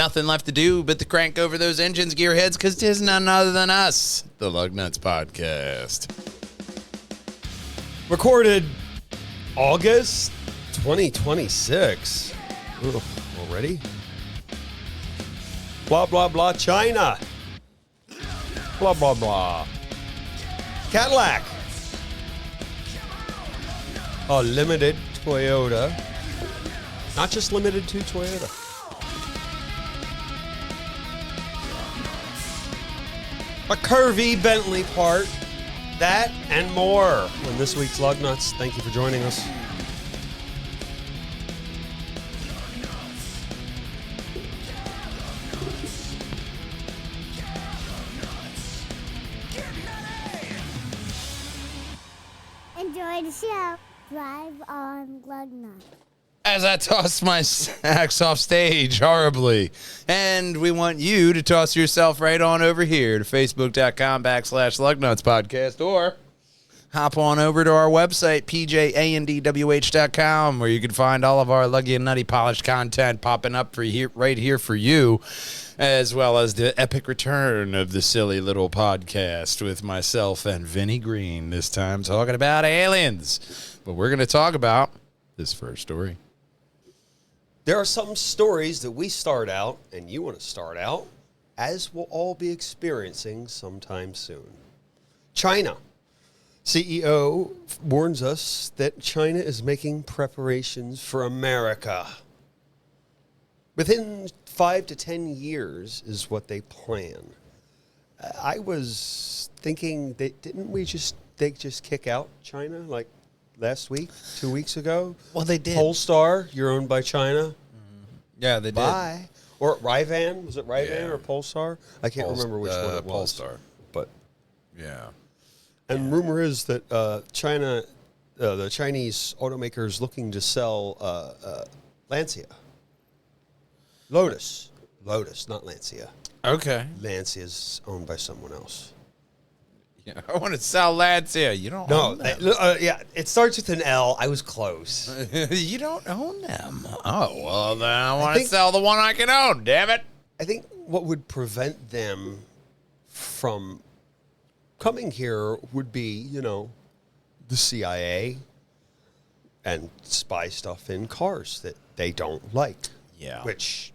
nothing left to do but to crank over those engines, gearheads, because 'tis none other than us, the Lugnutz Podcast. Recorded August 2026. Ooh, already? Blah, blah, blah, China. Blah, blah, blah. Cadillac. A limited Toyota. Not just limited to Toyota. A curvy Bentley part. That and more on this week's Lugnutz. Thank you for joining us. Enjoy the show. Drive on Lugnutz. As I toss my axe off stage horribly. And we want you to toss yourself right on over here to facebook.com/Lugnutz Podcast, or hop on over to our website, pjandwh.com, where you can find all of our luggy and nutty polished content popping up right here for you, as well as the epic return of the silly little podcast with myself and Vinny Green, this time talking about aliens. But we're going to talk about this first story. There are some stories that we start out, and you want to start out, as we'll all be experiencing sometime soon. China. CEO warns us that China is making preparations for America. Within 5 to 10 years is what they plan. I was thinking that they just kick out China like last week, 2 weeks ago? Well, they did. Polestar, you're owned by China. Mm-hmm. Yeah, they did. Bye. Or Rivan, was it Rivan or Polestar? I can't remember which one it was. Polestar. But yeah. And rumor is that China, the Chinese automakers looking to sell Lancia. Lotus, not Lancia. Okay. Lancia is owned by someone else. Yeah, I want to sell Lancia. You don't own them. Yeah, it starts with an L. I was close. You don't own them. Oh, well, then I want to sell the one I can own, damn it. I think what would prevent them from coming here would be, the CIA and spy stuff in cars that they don't like. Yeah. Which,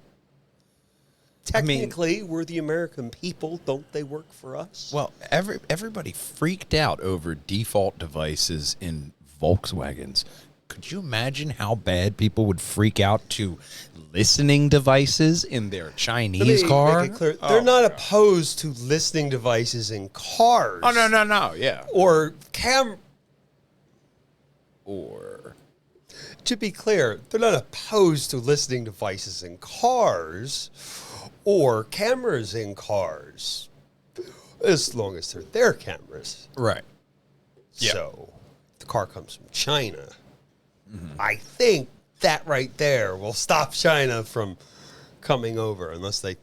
technically, we're the American people. Don't they work for us? Well, everybody freaked out over default devices in Volkswagens. Could you imagine how bad people would freak out to listening devices in their Chinese car? Make it clear. They're not opposed to listening devices in cars. Oh, no, yeah. Or to be clear, they're not opposed to listening devices in cars or cameras in cars, as long as they're their cameras. Right. Yeah. So, the car comes from China. Mm-hmm. I think that right there will stop China from coming over, unless they,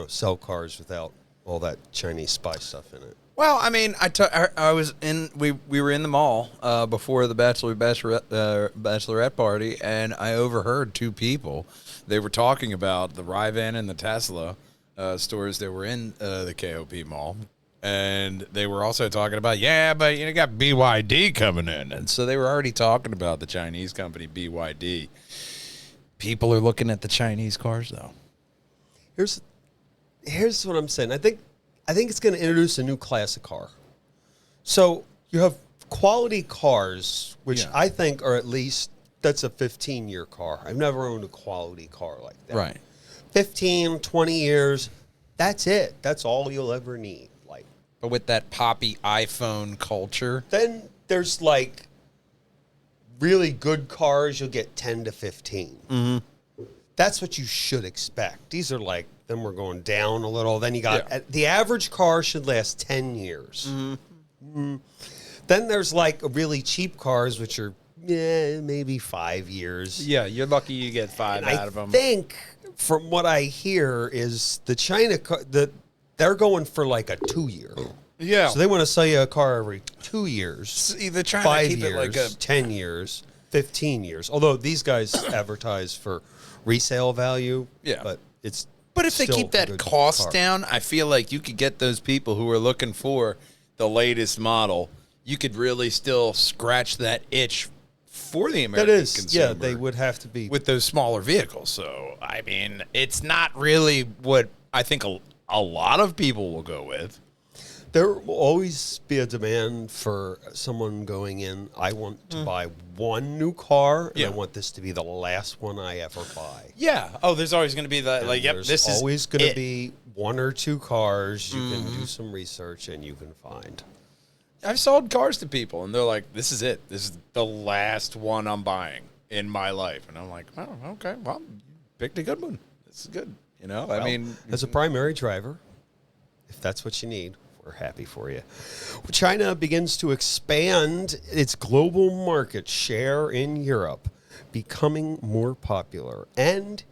sell cars without all that Chinese spy stuff in it. Well, I mean, I was in, we were in the mall before the bachelorette party, and I overheard two people. They were talking about the Rivan and the Tesla stores that were in the KOP mall, and they were also talking about, but you got BYD coming in, and so they were already talking about the Chinese company BYD. People are looking at the Chinese cars, though. Here's what I'm saying. I think it's going to introduce a new class of car. So you have quality cars, which I think are at least, that's a 15-year car. I've never owned a quality car like that. Right. 15, 20 years, that's it. That's all you'll ever need. But with that poppy iPhone culture. Then there's really good cars, you'll get 10 to 15. Mm-hmm. That's what you should expect. These are then we're going down a little. Then you got, the average car should last 10 years. Mm-hmm. Mm-hmm. Then there's really cheap cars, which are maybe 5 years. Yeah, you're lucky you get 5 out of them. I think, from what I hear, is the China car, they're going for a 2-year. Yeah. So they want to sell you a car every 2 years. See, they're trying 5 to keep years, it 10 years, 15 years. Although these guys advertise for resale value. Yeah. But it's But if they Still keep a that good cost car. down, I feel like you could get those people who are looking for the latest model. You could really still scratch that itch for the American That is, consumer. yeah, they would have to be. With those smaller vehicles. So, I mean, it's not really what I think a lot of people will go with. There will always be a demand for someone going in. I want to buy one new car, and Yeah. I want this to be the last one I ever buy. Yeah. Oh, there's always going to be that. And Like, yep, there's this is always going to it. be one or two cars you can do some research and you can find. I've sold cars to people, and they're like, "This is it. This is the last one I'm buying in my life." And I'm like, "Oh, okay. Well, you picked a good one. This is good." You know, I Well, mean, as a primary driver, if that's what you need, we're happy for you. China begins to expand its global market share in Europe, becoming more popular. And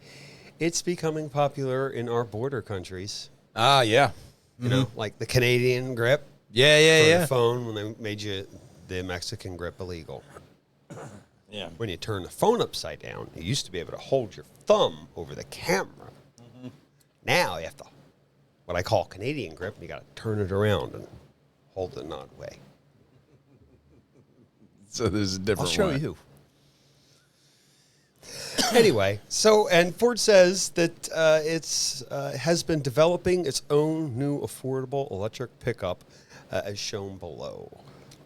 it's becoming popular in our border countries. yeah, You know, like the Canadian grip yeah, for yeah, the phone when they made you the Mexican grip illegal. yeah. When you turn the phone upside down, you used to be able to hold your thumb over the camera. Now you have to, what I call Canadian grip, and you got to turn it around and hold the knot way. So there's a different. I'll show way. you. Anyway, and Ford says that it's has been developing its own new affordable electric pickup, as shown below.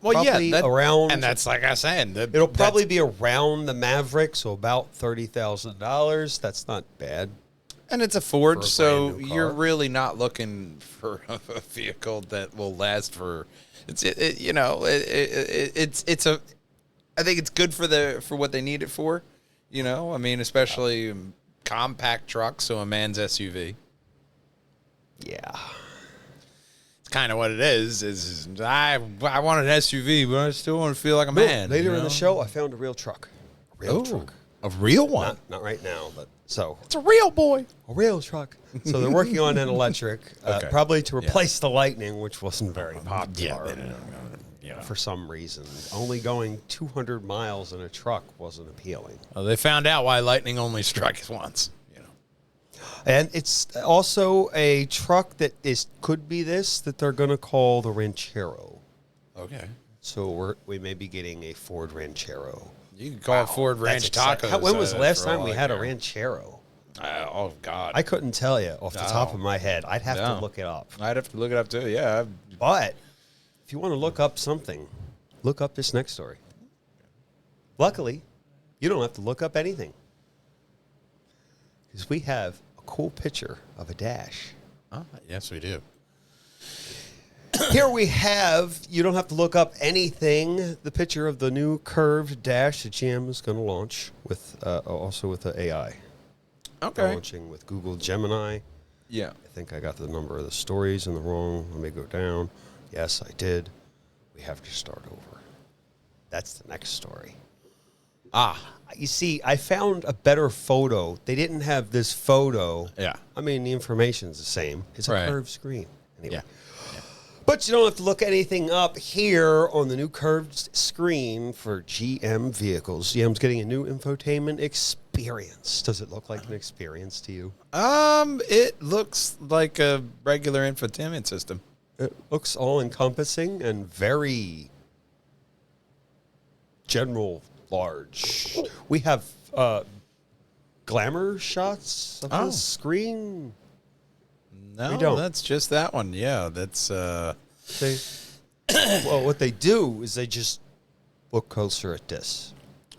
Well, Probably yeah, around, and that's like I was saying. it'll probably be around the Maverick, so about $30,000. That's not bad. and it's a Ford, for a so brand new you're car. really not looking for a vehicle that will last for. It's it's a. I think it's good for what they need it for. You know, I mean, especially compact truck, so a man's SUV. Yeah. It's kind of what it is. I want an SUV, but I still want to feel like a man. Later you in know? the show, I found a real truck. A real truck. a real one. Not right now, but so It's a real boy. a real truck. So they're working on an electric, Okay. probably to replace the Lightning, which wasn't very popular Yeah. for some reason. Only going 200 miles in a truck wasn't appealing. Well, they found out why lightning only strikes once. You know. And it's also a truck that could be that they're going to call the Ranchero. Okay. So we may be getting a Ford Ranchero. You can call it Ford Ranch That's exciting. Tacos. When was the last for time all we I had a care. Ranchero? Oh God. I couldn't tell you off the top No. of my head. I'd have No. to look it up. I'd have to look it up too. Yeah. But if you want to look up something, look up this next story. Luckily, you don't have to look up anything because we have a cool picture of a dash. Oh, yes, we do. Here we have, you don't have to look up anything, the picture of the new curved dash that GM is going to launch with also with the AI. They're Okay. launching with Google Gemini. Yeah. I think I got the number of the stories in the wrong. Let me go down. Yes, I did. We have to start over. That's the next story. You see, I found a better photo. They didn't have this photo. Yeah. I mean, the information's the same. It's a Right. curved screen. Anyway. Yeah. But you don't have to look anything up here on the new curved screen for GM vehicles. GM's getting a new infotainment experience. Does it look like an experience to you? It looks like a regular infotainment system. It looks all-encompassing and very general large. We have glamour shots of the screen. No, We don't. that's just that one. Yeah, that's They, well, what they do is they just look closer at this.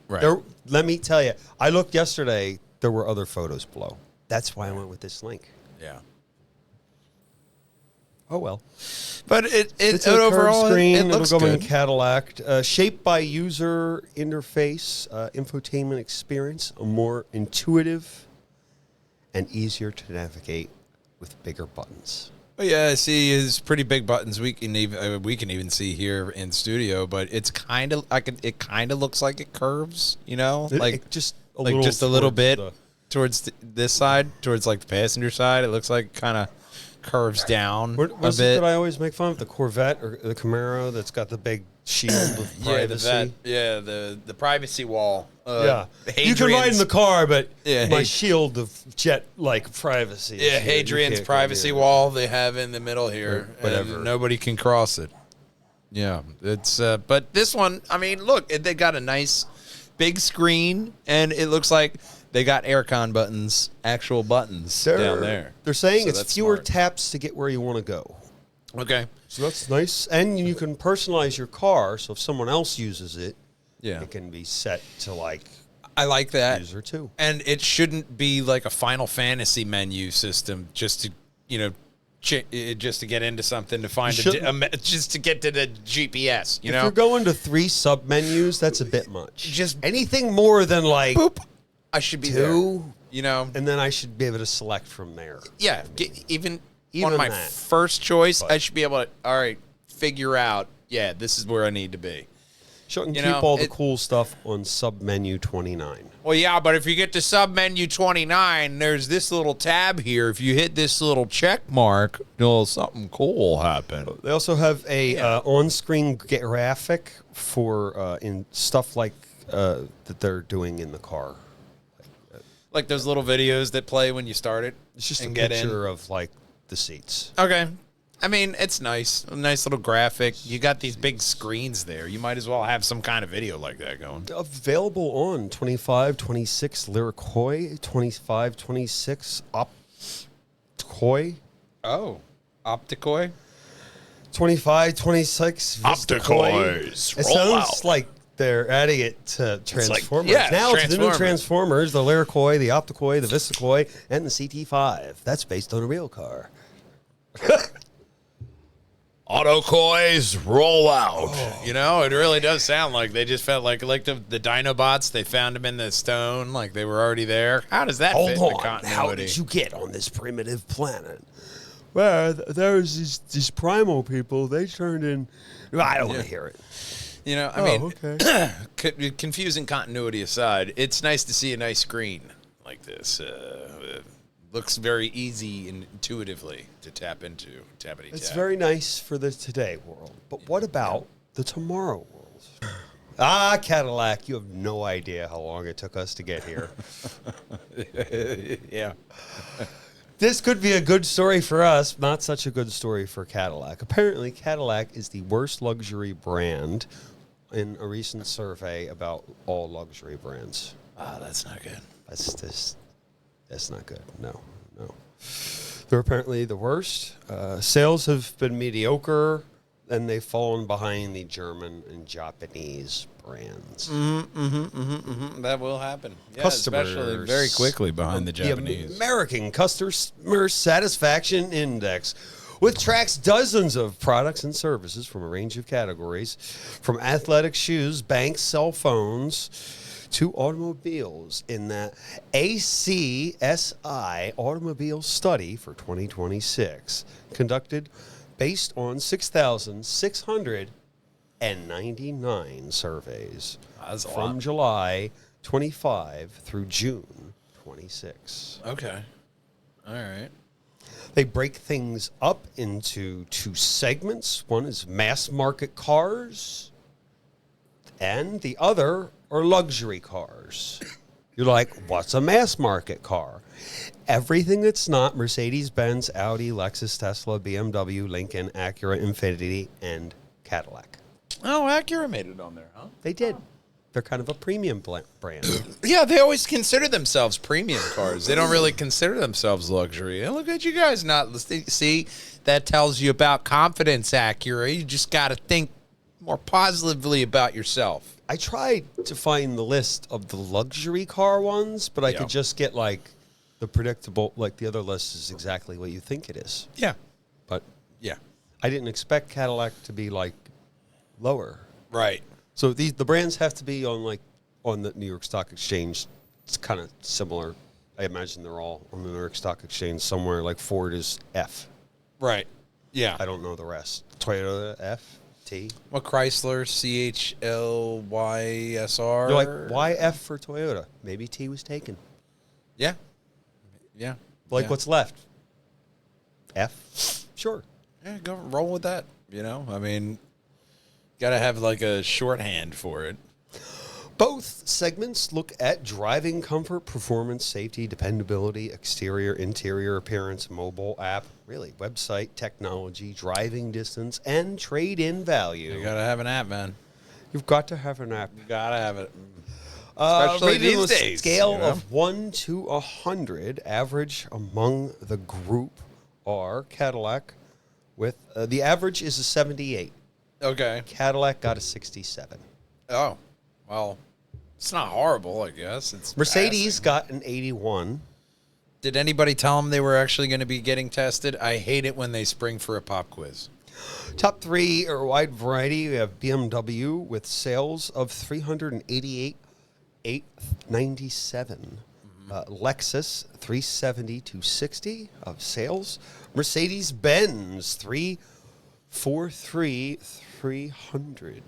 right. Let me tell you, I looked yesterday. There were other photos below. That's why I went with this link. Yeah. Oh well. But It's it a overall curved screen. it looks It'll go good. in Cadillac. Shaped by user interface, infotainment experience, a more intuitive and easier to navigate with bigger buttons. Oh, yeah, I see his pretty big buttons. We can even see here in studio, but it's kind of it kind of looks like it curves, you know, Just a little towards bit the- towards this side, towards like the passenger side. It looks like kind of curves down What's a bit. it that I always make fun of? The Corvette or the Camaro that's got the big shield of privacy. The privacy wall. You can ride in the car, but my shield of jet-like privacy. Yeah, Hadrian's privacy wall they have in the middle here. Whatever. And nobody can cross it. Yeah, it's but this one, I mean, look, they got a nice big screen, and it looks like they got aircon buttons, actual buttons down there. They're saying So it's that's fewer smart. taps to get where you want to go. Okay. So that's nice. And you can personalize your car, so if someone else uses it, Yeah. it can be set to like I like that. user two. And it shouldn't be like a Final Fantasy menu system just to, just to get into something to find just to get to the GPS, If you're going to 3 sub-menus, that's a bit much. Just anything more than like boop. I should be 2, there. and then I should be able to select from there. Yeah, even Even on my that. first choice, But- I should be able to, all right, figure out, this is where I need to be. Shouldn't You keep know, all the cool stuff on sub-menu 29. Well, yeah, but if you get to sub-menu 29, there's this little tab here. If you hit this little check mark, something cool will happen. They also have a on-screen graphic for in stuff like that they're doing in the car. Like those little videos that play when you start it. It's just a and get in. picture of like the seats. Okay. I mean, it's nice. A nice little graphic. You got these big screens there. You might as well have some kind of video like that going. Available on 25, 26 Lyricoi, 25, 26 Opticoi, Oh. Opticoi? 25, 26 Vistakoi. It sounds like they're adding it to Transformers. yeah, Now to the new Transformers. Transformers, the Lyricoi, the Opticoi, the Vistakoi, and the CT5. That's based on a real car. Autocoys roll out. It really does sound like they just felt like the Dinobots. They found them in the stone, like they were already there. How does that fit in the continuity? How did you get on this primitive planet? Well, there's these primal people. They turned in. I don't want to hear it. Okay. Confusing continuity aside, it's nice to see a nice screen like this. Looks very easy and intuitively to tap into. It's very nice for the today world. But what about the tomorrow world? Cadillac, you have no idea how long it took us to get here. Yeah. This could be a good story for us, not such a good story for Cadillac. Apparently, Cadillac is the worst luxury brand in a recent survey about all luxury brands. That's not good. That's not good. No. They're apparently the worst. Sales have been mediocre, and they've fallen behind the German and Japanese brands. That will happen. Yeah, Customers, especially very quickly behind the Japanese. The American Customer Satisfaction Index, which tracks dozens of products and services from a range of categories, from athletic shoes, banks, cell phones, to automobiles, in the ACSI Automobile Study for 2026, conducted based on 6,699 surveys from July 25 through June 26. Okay. All right. They break things up into 2 segments. One is mass market cars, and the other are luxury cars. You're like, what's a mass market car? Everything that's not Mercedes-Benz, Audi, Lexus, Tesla, BMW, Lincoln, Acura, Infiniti, and Cadillac. Oh, Acura made it on there, huh? They did. They're kind of a premium brand. Yeah, they always consider themselves premium cars. They don't really consider themselves luxury. And look at you guys not listening. See, that tells you about confidence, Acura. You just got to think more positively about yourself. I tried to find the list of the luxury car ones, but I could just get like the predictable, like the other list is exactly what you think it is. Yeah. But Yeah. I didn't expect Cadillac to be like lower. Right. So the brands have to be on the New York Stock Exchange. It's kind of similar. I imagine they're all on the New York Stock Exchange somewhere. Like Ford is F. Right. Yeah. I don't know the rest. Toyota F, T. Well, Chrysler, CHLYSR. You're like, why F for Toyota? Maybe T was taken. Yeah. Yeah. Like Yeah. what's left? F. Sure. Yeah, go roll with that. You know, I mean, got to have like a shorthand for it. Both segments look at driving comfort, performance, safety, dependability, exterior, interior appearance, mobile app, really, website, technology, driving distance, and trade-in value. You got to have an app, man. You've got to have an app. You got to have it. Especially rated on these a days. Scale you know? of 1 to 100, average among the group are Cadillac with, the average is a 78. Okay. Cadillac got a 67. Oh, well, it's not horrible, I guess. It's Mercedes passing. got an 81. Did anybody tell them they were actually going to be getting tested? I hate it when they spring for a pop quiz. Top three are a wide variety. We have BMW with sales of 388,897. Lexus 370,260 of sales. Mercedes-Benz 343,300.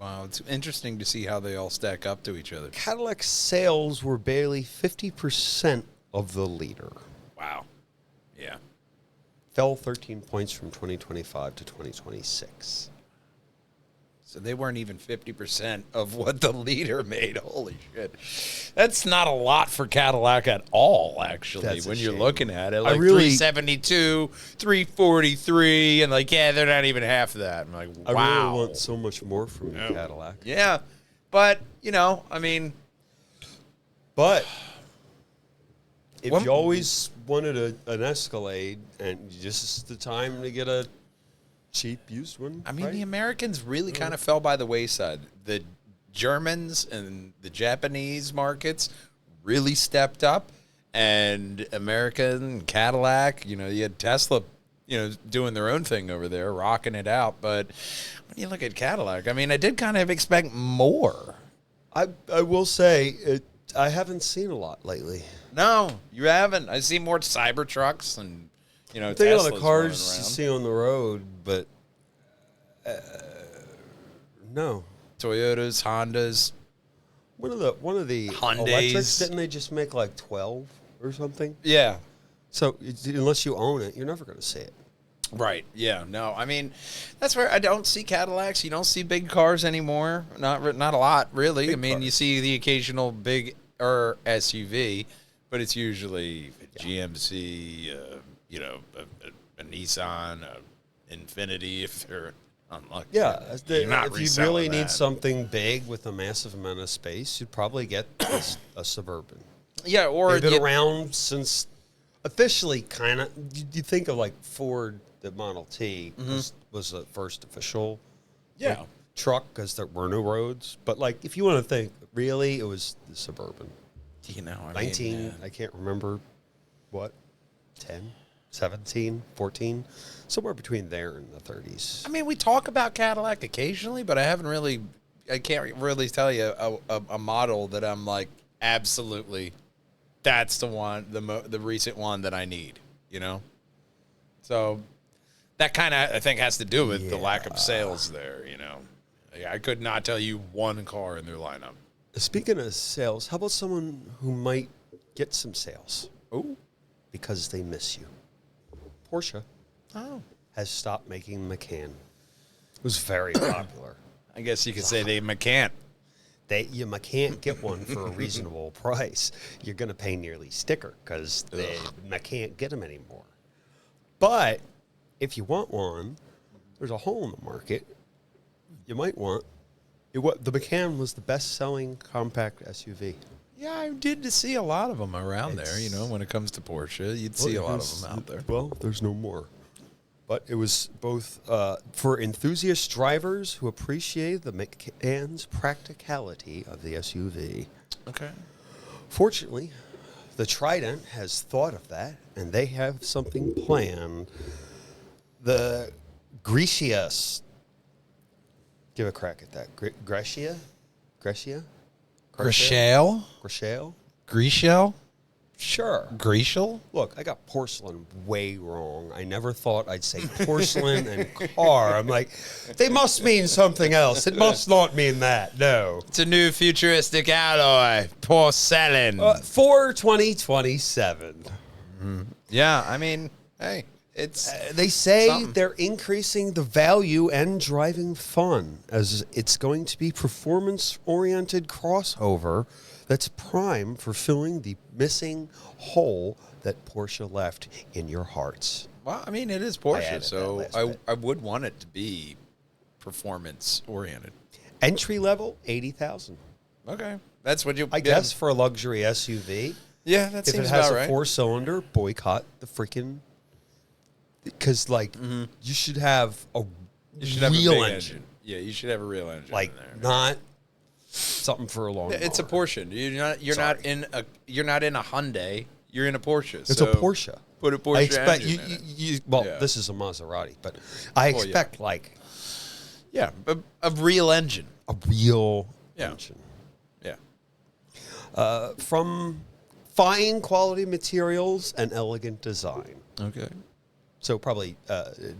Wow, it's interesting to see how they all stack up to each other. Cadillac sales were barely 50% of the leader. Wow. Yeah. Fell 13 points from 2025 to 2026. So they weren't even 50% of what the leader made. Holy shit. That's not a lot for Cadillac at all, actually, That's a when you're shame. looking at it. I Like really- 372, 343, and like, yeah, they're not even half of that. I'm like, wow. I really want so much more from Cadillac. Yeah. But, you know, I mean, But if One- you always wanted an Escalade and this is the time to get a cheap used one, I mean, right? the Americans really kind of fell by the wayside. The Germans and the Japanese markets really stepped up, and American Cadillac, you know, you had Tesla, you know, doing their own thing over there, rocking it out. But when you look at Cadillac, I mean, I did kind of expect more. I will say I haven't seen a lot lately. No, you haven't. I see more Cybertrucks and, you know, Think of Teslas the cars running you around. see on the road, but no. Toyotas, Hondas. One of the Hyundais. electrics, didn't they just make like 12 or something? Yeah. So unless you own it, you're never going to see it. Right. Yeah. No. I mean, that's where I don't see Cadillacs. You don't see big cars anymore. Not a lot, really. Big I mean, cars. you see the occasional big SUV, but it's usually a GMC. You know, a Nissan, a Infiniti, if they're unlucky. Yeah, You're not if you reselling really need that. something big with a massive amount of space, you'd probably get a Suburban. Yeah, or They've been you- around since officially kind of. You think of like Ford, the Model T was the first official Yeah. truck because there were no roads. But like, if you want to think, really, it was the Suburban. You know, I 19, mean, I can't remember what, 10, 17, 14, somewhere between there and the 30s. I mean, we talk about Cadillac occasionally, but I can't really tell you a model that I'm like, absolutely, that's the one, the recent one that I need, you know? So that kind of, I think, has to do with the lack of sales there, you know? I could not tell you one car in their lineup. Speaking of sales, how about someone who might get some sales Oh. because they miss you? Porsche Oh. has stopped making the Macan. It was very popular. I guess you could say they Macan. You can't get one for a reasonable price. You're going to pay nearly sticker because they can't get them anymore. But if you want one, there's a hole in the market. You might want the Macan was the best-selling compact SUV. Yeah, I did see a lot of them around there, you know, when it comes to Porsche. You'd see a lot of them out there. Well, there's no more. But it was both for enthusiast drivers who appreciate the Macan's practicality of the SUV. Okay. Fortunately, the Trident has thought of that, and they have something planned. The Grecius. Give a crack at that. Grecia? Grishel? Greshale? Grishel? Sure. Grishel? Look, I got porcelain way wrong. I never thought I'd say porcelain and car. I'm like, they must mean something else. It must not mean that. No. It's a new futuristic alloy. Porcelain. For 2027. Yeah, I mean, hey, It's They say something. they're increasing the value and driving fun as it's going to be performance-oriented crossover that's prime for filling the missing hole that Porsche left in your hearts. well, I mean, it is I Porsche, added so that last bit. I would want it to be performance oriented. Entry level, 80,000. Okay, that's what you. I guess for a luxury SUV. Yeah, that If seems it has about a right. 4-cylinder, boycott the freaking. Because you should have a You should have real a big engine. Yeah, you should have a real engine. Like in there. not something for a long. It's a mower. Porsche. You're not in a Hyundai. You're in a Porsche. It's so a Porsche. Put a Porsche I expect engine in it. Yeah. this is a Maserati, but I Well, yeah. expect like Yeah, a real engine. a real Yeah. engine Yeah. from fine quality materials and elegant design. Okay. So probably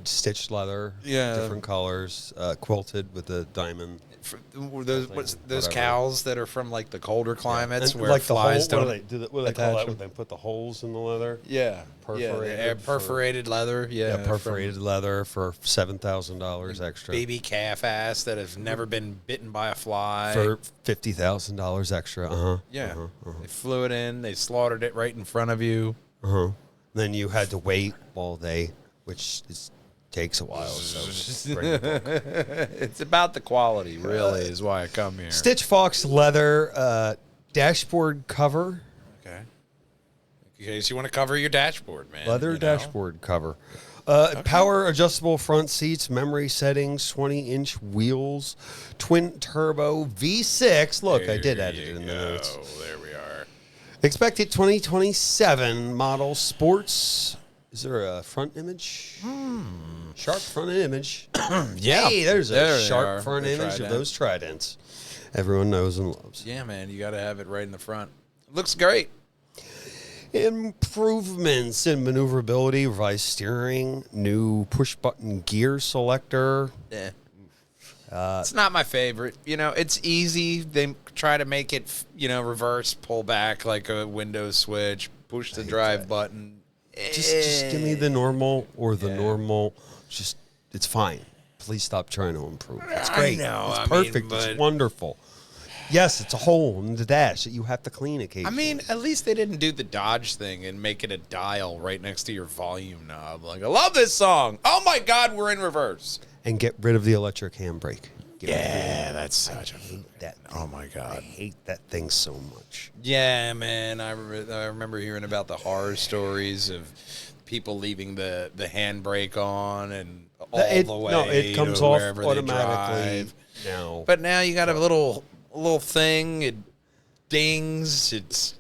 stitched leather, Yeah. different colors, quilted with a diamond. Those Whatever. cows that are from like the colder climates And where like flies the hole, don't. what do they call attach that them. when they put the holes in the leather? Yeah, Perforated for- perforated leather. Yeah, Yeah, perforated leather for $7,000 extra. baby calf ass that have never been bitten by a fly. For $50,000 extra. yeah, they flew it in. They slaughtered it right in front of you. Then you had to wait all day, which takes a while. So bring the book. It's about the quality, really, is why I come here. Stitch Fox leather dashboard cover. Okay. In case you want to cover your dashboard, man. Leather you know? dashboard cover. Power adjustable front seats, memory settings, 20-inch wheels, twin turbo V6. Look, I did add it in the notes. There we are. Expected 2027 model sports. Is there a front image? Sharp front image. Yeah. Hey, there's There a they sharp are, front the image Trident. of those Tridents. Everyone knows and loves. Yeah, man, you got to have it right in the front. Looks great. Improvements in maneuverability, revised steering, new push-button gear selector. Yeah. It's not my favorite. You know, it's easy. They try to make it, reverse, pull back like a Windows switch, push the drive button. Just give me the normal or the normal. Just it's fine. Please stop trying to improve. It's I great. know, It's I mean, perfect. but- It's wonderful. Yes, it's a hole in the dash that you have to clean I occasionally. mean, at least they didn't do the Dodge thing and make it a dial right next to your volume knob. Like, I love this song. Oh my God, we're in reverse. and get rid of the electric handbrake. Get rid of Yeah, that's such a. it. I hate that. Oh thing. my I God. hate that thing so much. Yeah, man. I remember hearing about the horror stories of people leaving the handbrake on and all the way. No, it comes to off wherever they automatically drive. now. But now you got a little thing. It dings. It's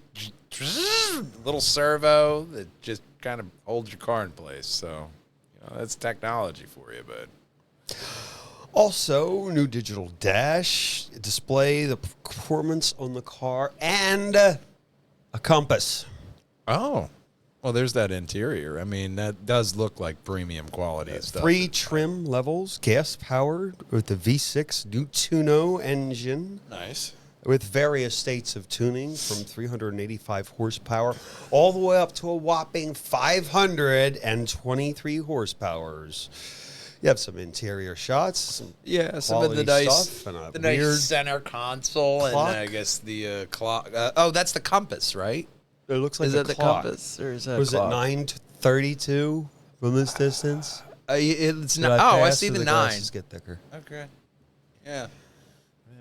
a little servo that just kind of holds your car in place. So, that's technology for you. But Also, new digital dash, display the performance on the car, and a compass. well, there's that interior. I mean, that does look like premium quality stuff. 3 trim levels, gas-powered with the V6 Nutuno engine, Nice. with various states of tuning from 385 horsepower all the way up to a whopping 523 horsepowers. You have some interior shots, some Yeah, some of the quality nice, stuff, and a the weird nice center console, clock. and I guess the clock. That's the compass, right? It looks like Is a that the clock. compass, or is that Was it clock? 9:32 from this distance? It's Did not. I I pass see or the 9. glasses get thicker. Okay. Yeah.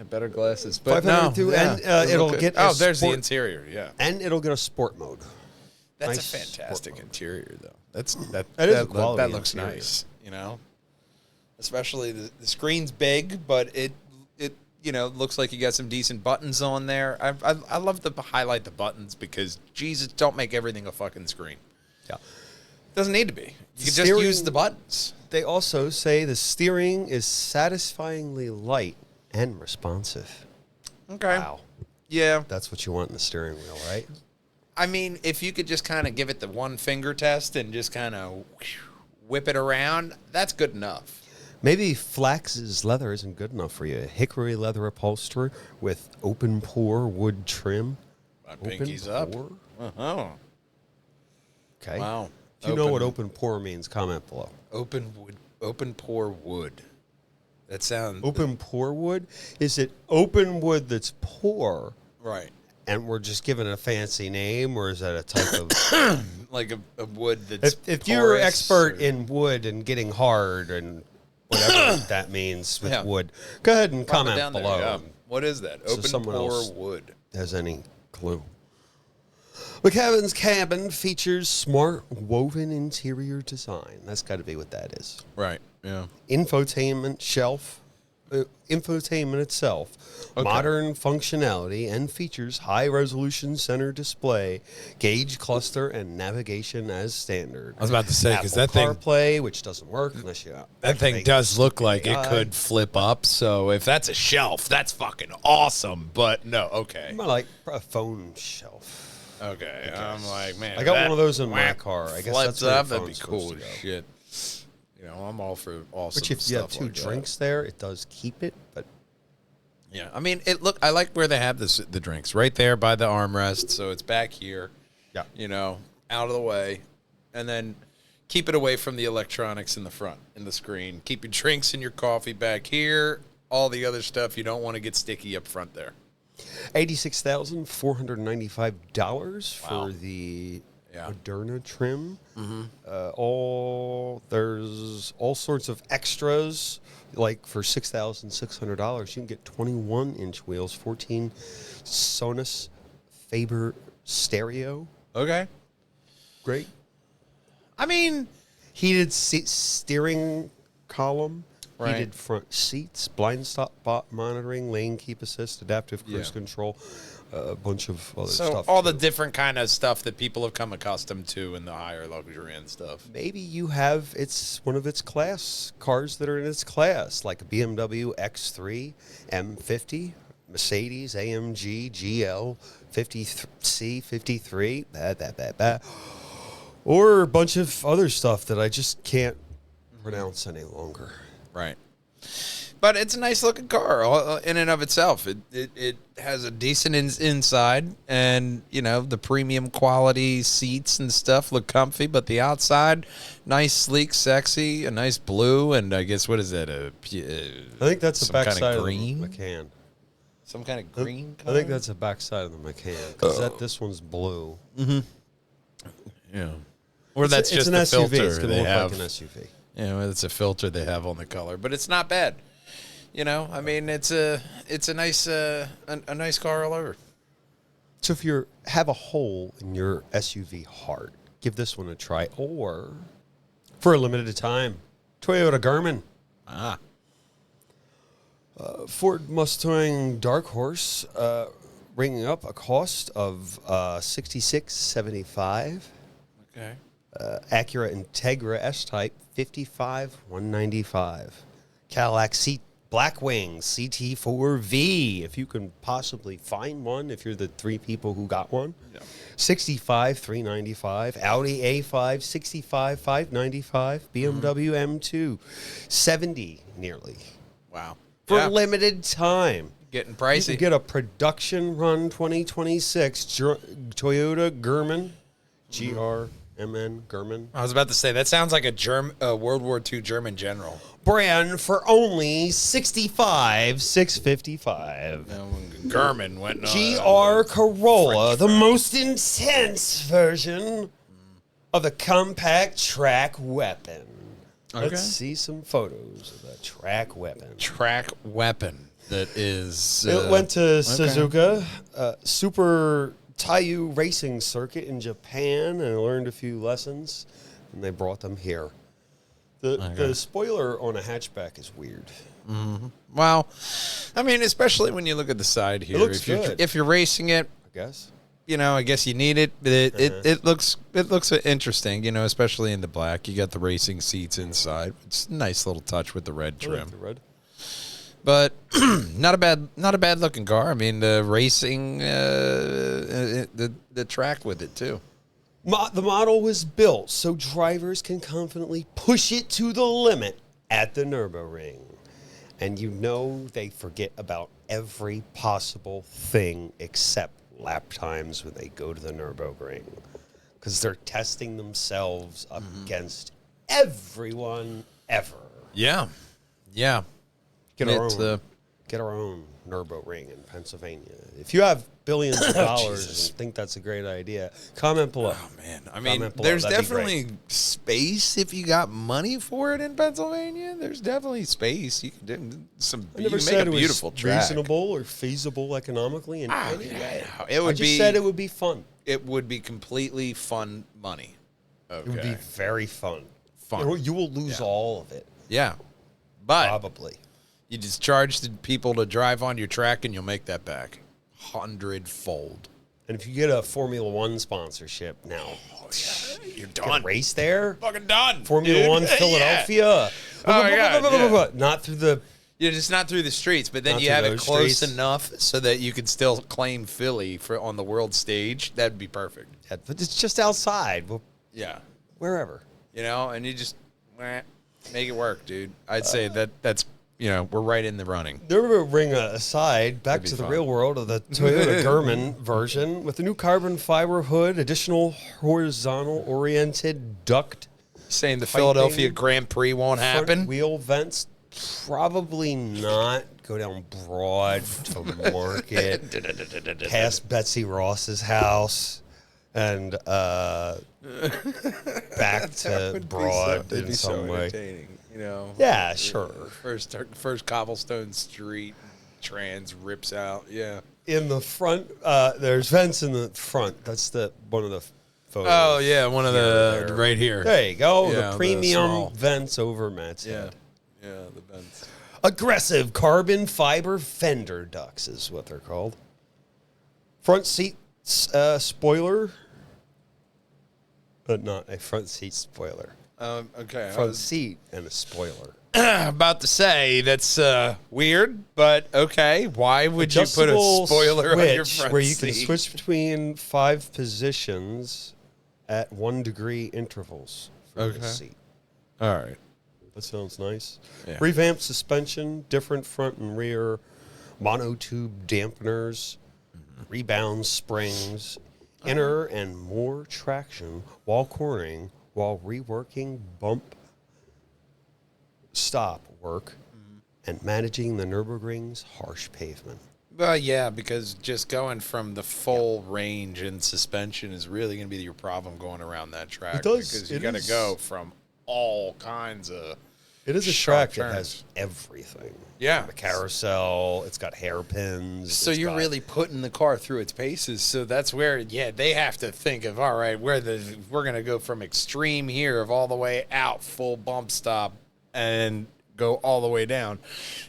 Better glasses, but 502, no. and, They it'll look good. get a there's the sport- interior. Yeah, And it'll get a sport mode. that's nice a fantastic sport mode. interior, though. That is a that quality looks interior. nice. Especially the screen's big, but it looks like you got some decent buttons on there. I love to highlight the buttons because Jesus, don't make everything a fucking screen. Yeah. Doesn't need to be. You can just Steering- use the buttons. They also say the steering is satisfyingly light and responsive. Okay. Wow. Yeah. That's what you want in the steering wheel, right? I mean, if you could just kind of give it the one finger test and just kind of whip it around, that's good enough. Maybe Flax's leather isn't good enough for you. Hickory leather upholstery with open pore wood trim. My Open pinky's up. pore? Uh-huh. Okay. Wow. If you know what open pore means, comment below. Open pore wood. That sounds... Open pore wood? Is it open wood that's poor? Right. And we're just giving it a fancy name, or is that a type of... like a wood that's If you're an expert in wood and getting hard and whatever that means with wood, go ahead and comment below. Yeah. What is that? Open pore wood. Has any clue? McCavin's cabin features smart woven interior design. That's got to be what that is. Right. Yeah. Infotainment shelf. Infotainment itself, modern functionality, and features high-resolution center display, gauge cluster, and navigation as standard. I was about to say, because that thing CarPlay, which doesn't work unless you that thing does look like AI. It could flip up. So if that's a shelf, that's fucking awesome. But no, okay, more like a phone shelf. Okay, I'm like, man, I got one of those in my car. I guess that's up. That'd be cool as shit. You know, I'm all for awesome stuff. Which if you have two drinks there, it does keep it, but yeah, I mean, I like where they have the drinks right there by the armrest, so it's back here. Yeah, you know, out of the way, and then keep it away from the electronics in the front, in the screen. Keep your drinks and your coffee back here. All the other stuff you don't want to get sticky up front there. $86,495 for the Moderna trim. There's all sorts of extras. Like for $6,600, you can get 21-inch wheels, 14 Sonos Faber stereo. Okay, great. I mean, heated steering column. Right. Heated front seats, blind spot monitoring, lane keep assist, adaptive cruise control, a bunch of other stuff. So all the different kind of stuff that people have come accustomed to in the higher luxury and stuff. Maybe you have one of its class cars that are in its class, like a BMW X3, M50, Mercedes AMG GL 50C 53, or a bunch of other stuff that I just can't pronounce any longer. Right. But it's a nice looking car in and of itself. It has a decent inside, and, you know, the premium quality seats and stuff look comfy, but the outside, nice, sleek, sexy, a nice blue, and I guess, what is that? I think that's the backside of the Macan. Some kind of green color? I think that's the backside of the Macan, because this one's blue. Mm-hmm. Yeah. Or that's just the filter it's going to look like an SUV. You know, it's a filter they have on the color, but it's not bad. You know, I mean, it's a nice a nice car all over. So if you have a hole in your SUV heart, give this one a try. Or for a limited time, Toyota GRMN. Ford Mustang Dark Horse, ringing up a cost of $66,775. Okay. Acura Integra S-Type, $55,195. Cadillac Blackwing CT4V, if you can possibly find one, if you're the three people who got one. Yeah. $65,395. Audi A5, $65,595. BMW M2, $70,000 nearly. Wow. For a limited time. Getting pricey. You can get a production run 2026 Toyota GRMN, GRMN, GRMN. I was about to say, that sounds like a World War II German general. Brand for only $65,655. GRMN went GR Corolla, the most intense version of the compact track weapon. Okay. Let's see some photos of the track weapon. Track weapon that is... it went to Suzuka, Super Taiyu Racing Circuit in Japan, and learned a few lessons, and they brought them here. The spoiler on a hatchback is weird. Mm-hmm. Well, I mean, especially when you look at the side here. It looks good. If you're racing it, I guess. You know, I guess you need it. But it looks interesting. You know, especially in the black. You got the racing seats inside. It's a nice little touch with the red trim. I like the red. But not a bad looking car. I mean, the racing, the track with it too. The model was built so drivers can confidently push it to the limit at the Nürburgring. And you know they forget about every possible thing except lap times when they go to the Nürburgring. because they're testing themselves up against everyone ever. Yeah. Yeah. Get our own Nürburgring in Pennsylvania. If you have billions of dollars and think that's a great idea, comment below. Oh, man. I mean, there's definitely space if you got money for it in Pennsylvania. There's definitely space. You can do some. I never you said make a it beautiful was track. reasonable or feasible economically in any way. It would I just said it would be fun. It would be completely fun money. Okay. It would be very fun. Fun. You will lose all of it. Yeah. But Probably. you just charge the people to drive on your track and you'll make that back 100-fold. And if you get a Formula One sponsorship now, You're get a done. race there. Fucking done. Formula dude. One, Yeah. Philadelphia. Oh, my God, Not through the. Yeah, just not through the streets, but then Not you through have it those close streets. enough so that you can still claim Philly on the world stage. That'd be perfect. But it's just outside. Well, Yeah. wherever. You know, and you just make it work, dude. I'd say that's, we're right in the running. Nürburgring aside, back That'd be to the fun. real world of the Toyota GRMN version with the new carbon fiber hood, additional horizontal-oriented duct Saying the Piping, Philadelphia Grand Prix won't front happen? wheel vents. Probably not. Go down Broad to Market, past Betsy Ross's house, and back to Broad in some way. You know? Yeah, sure. First cobblestone street, trans rips out. Yeah. In the front, there's vents in the front. That's one of the photos. Oh yeah, one of the there. right here. There you go. Yeah, the premium small. vents over Matt's Yeah. head. Yeah, the vents. Aggressive carbon fiber fender ducts is what they're called. Front seat spoiler, but not a front seat spoiler. Okay. Front seat and a spoiler. About to say that's weird, but okay. Why would you put a Adjustable spoiler on your switch front where you seat? can switch between 5 positions at 1 degree intervals for the seat. All right. That sounds nice. Yeah. Revamped suspension, different front and rear, monotube dampeners, rebound springs, inner and more traction while cornering, while reworking bump stop work and managing the Nürburgring's harsh pavement. Well, yeah, because just going from the full range and suspension is really going to be your problem going around that track. It does. Because you It got to is. go from all kinds of. It is a Sharp track that turns. has everything. Yeah. The carousel, it's got hairpins. So it's you're got- really putting the car through its paces. So that's where, they have to think of, all right, we're going to go from extreme here of all the way out, full bump stop, and go all the way down.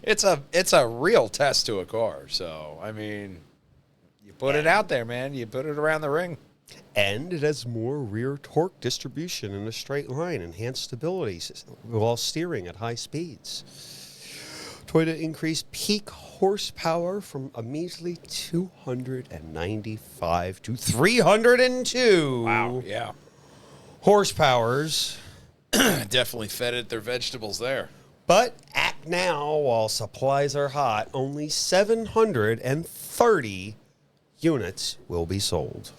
It's a real test to a car. So, I mean, you put it out there, man. You put it around the ring. And it has more rear torque distribution in a straight line, enhanced stability while steering at high speeds. Toyota increased peak horsepower from a measly 295 to 302. Wow. Yeah. Horsepowers. Definitely fed it their vegetables there. But act now while supplies are hot. Only 730 units will be sold.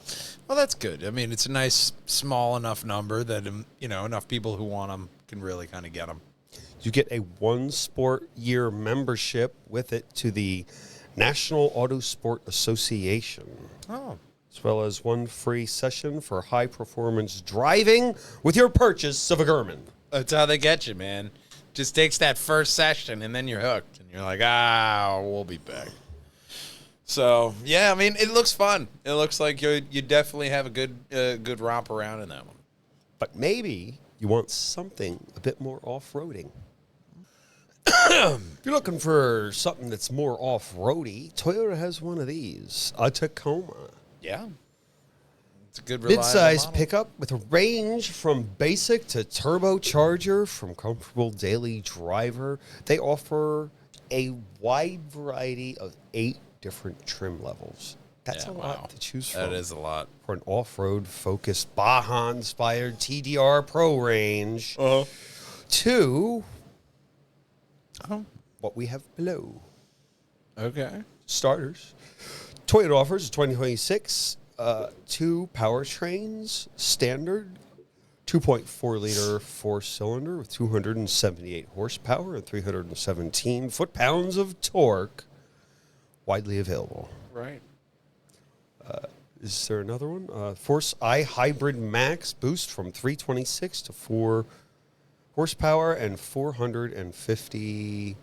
Well, that's good. I mean, it's a nice, small enough number that, enough people who want them can really kind of get them. You get a 1 sport year membership with it to the National Auto Sport Association, Oh. as well as 1 free session for high performance driving with your purchase of a GRMN. That's how they get you, man. Just takes that first session, and then you're hooked. And you're like, we'll be back. So, yeah, I mean, it looks fun. It looks like you definitely have a good romp around in that one. But maybe you want something a bit more off-roading. If you're looking for something that's more off-roady, Toyota has one of these, a Tacoma. Yeah. It's a good reliable Mid-size model. pickup with a range from basic to turbocharger, from comfortable daily driver. They offer a wide variety of 8 different trim levels. That's a lot to choose from. That is a lot. For an off-road focused Baja-inspired TDR Pro range to what we have below. Okay. Starters. Toyota offers a 2026 Two powertrains, standard, 2.4 liter four-cylinder with 278 horsepower and 317 foot-pounds of torque, widely available. Right. Is there another one? Force I Hybrid Max boost from 326 to 4 horsepower and 450.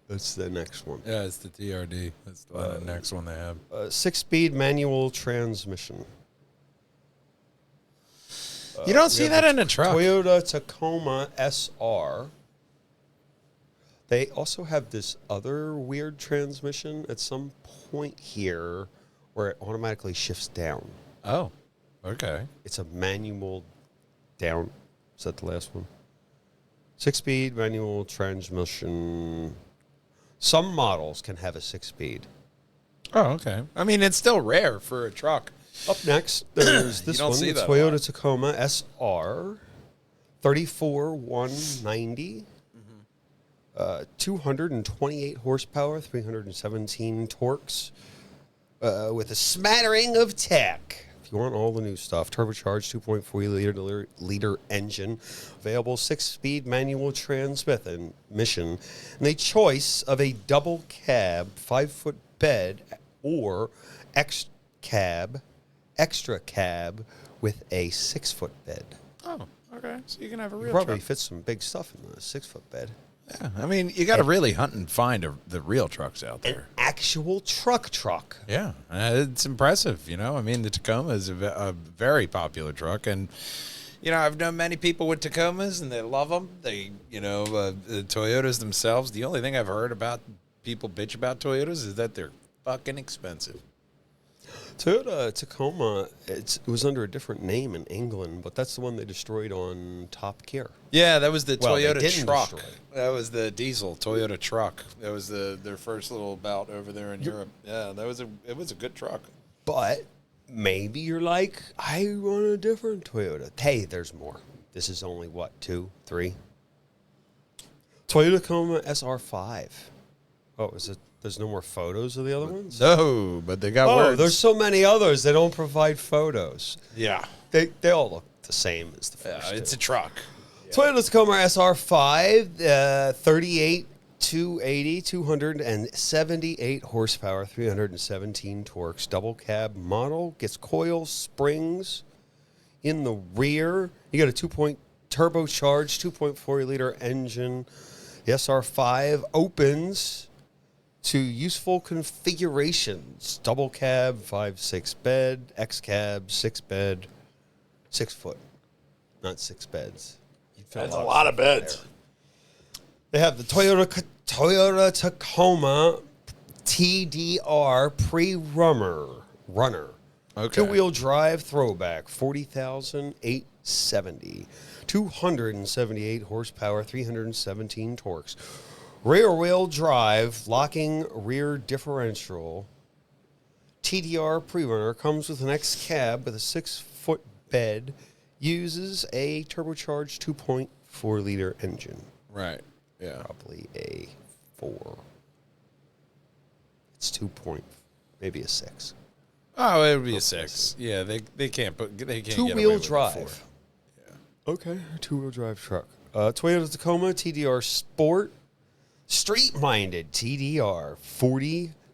That's the next one. Yeah, it's the TRD. That's the next one they have. 6-speed manual transmission. You don't see that in a truck. Toyota Tacoma SR. They also have this other weird transmission at some point here where it automatically shifts down. Oh, okay. It's a manual down. Is that the last one? 6-speed manual transmission. Some models can have a 6-speed. Oh, okay. I mean, it's still rare for a truck. Up next, there's this don't one, see the that a Toyota lot. Tacoma SR, 34,190, 228 horsepower, 317 torques, with a smattering of tech. If you want all the new stuff, turbocharged 2.4 liter engine, available 6-speed manual transmission, and a choice of a double cab 5-foot bed or extra cab with a 6-foot bed. Oh, okay. So you can have a real Probably truck. fits some big stuff in the 6-foot bed. Yeah. I mean, you got to really hunt and find the real trucks out An there. actual truck. Yeah, it's impressive. You know, I mean, the Tacoma is a very popular truck, and you know, I've known many people with Tacomas, and they love them. The Toyotas themselves. The only thing I've heard about people bitch about Toyotas is that they're fucking expensive. Toyota Tacoma, it was under a different name in England, but that's the one they destroyed on Top Gear. Yeah, that was the Well, they Toyota didn't truck. destroy it. That was the diesel Toyota truck. That was their first little bout over there in Europe. Yeah, it was a good truck. But maybe you're like, I want a different Toyota. Hey, there's more. This is only, what, 2, 3? Toyota Tacoma SR5. Oh, is it? There's no more photos of the other ones? No, but they got Oh, words. there's so many others. They don't provide photos. Yeah. They all look the same as the first It's two. a truck. Toyota Tacoma SR5, 38, 280, 278 horsepower, 317 torques. Double cab model. Gets coil springs in the rear. You got a turbocharged 2.4 liter engine. The SR5 opens to useful configurations. Double cab, 5-6 bed, X cab, 6 bed, 6 foot. Not 6 beds. That's a lot of beds. They have the Toyota Tacoma TDR pre-runner. Okay. Two-wheel drive throwback, 40,870. 278 horsepower, 317 torques. Rear-wheel drive, locking rear differential. TDR pre-runner comes with an X cab with a 6-foot bed. Uses a turbocharged 2.4 liter engine. Right. Yeah. Probably a 4. It's 2 point, maybe a 6. Oh, it would be a 6. Yeah, they can't get away Two-wheel with a drive. 4. Okay, a two-wheel drive truck. Toyota Tacoma TDR Sport, street-minded TDR,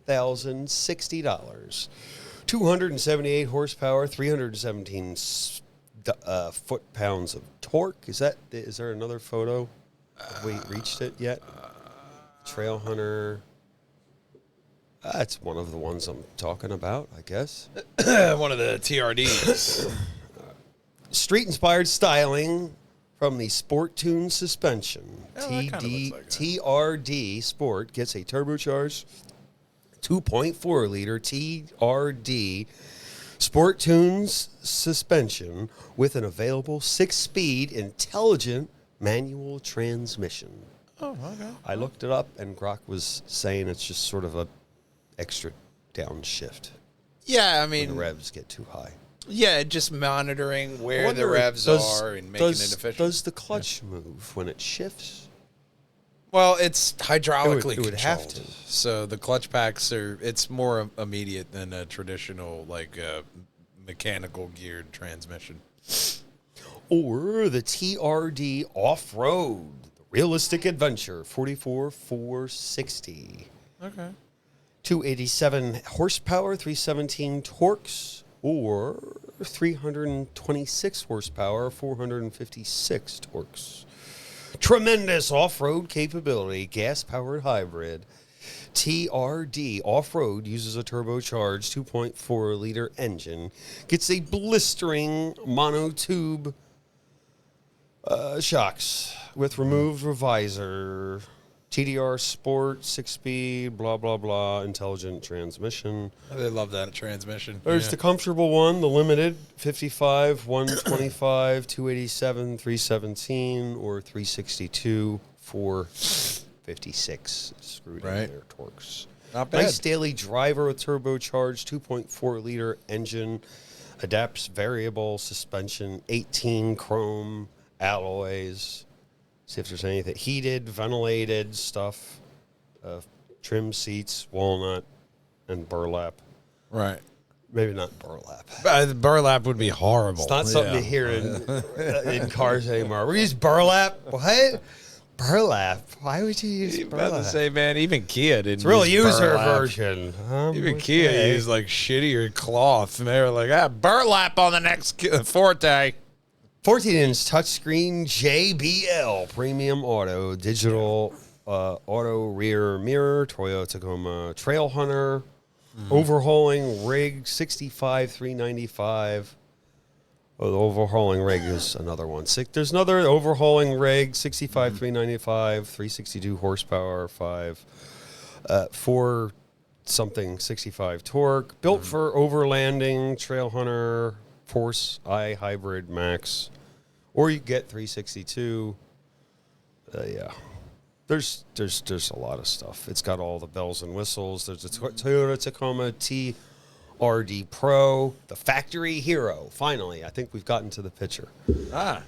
$40,060. 278 horsepower, 317 foot-pounds of torque. Is there another photo? Have we reached it yet? Trail Hunter. That's one of the ones I'm talking about, I guess. One of the TRDs. Street-inspired styling from the Sport Tune suspension. Oh, that kinda looks like that. TRD Sport gets a turbocharged 2.4 liter TRD Sport Tunes suspension with an available 6-speed intelligent manual transmission. Oh, okay. I looked it up, and Grok was saying it's just sort of a extra downshift Yeah, I when mean, the revs get too high. yeah, just monitoring I where the wonder, revs are and making it efficient. Does the clutch move when it shifts? Well, it's hydraulically It would have controlled. to. So the clutch packs it's more immediate than a traditional mechanical geared transmission. Or the TRD Off-Road, the Realistic Adventure 460. Okay. 287 horsepower, 317 torques, or 326 horsepower, 456 torques. Tremendous off-road capability, gas-powered hybrid. TRD Off-Road uses a turbocharged 2.4-liter engine, gets a blistering monotube shocks with removed visor, TDR Sport, 6-speed, blah, blah, blah, intelligent transmission. They love that transmission. There's the comfortable one, the limited, 55, 125, 287, 317, or 362, 456 screwed in Right. there, torques. Not bad. Nice daily driver with turbocharged 2.4-liter engine, adapts variable suspension, 18 chrome alloys. See if there's anything heated, ventilated stuff, trim seats, walnut, and burlap. Right. Maybe not burlap. The burlap would be horrible. It's not something you hear in cars anymore. We use burlap. What? Burlap? Why would you use About burlap? to say, man, even Kia didn't. It's a real use user burlap. version. Even Kia used like shittier cloth, and they were like, burlap on the next Forte. 14-inch touchscreen JBL premium auto digital auto rear mirror Toyota Tacoma Trail Hunter overhauling rig 65,395. Oh, the overhauling rig is another one. There's another overhauling rig 65,395, 362 horsepower, 4 something 65 torque, built for overlanding Trail Hunter Force I Hybrid Max. Or you get 362. Yeah. There's a lot of stuff. It's got all the bells and whistles. There's a Toyota Tacoma TRD Pro, the factory hero. Finally, I think we've gotten to the picture. I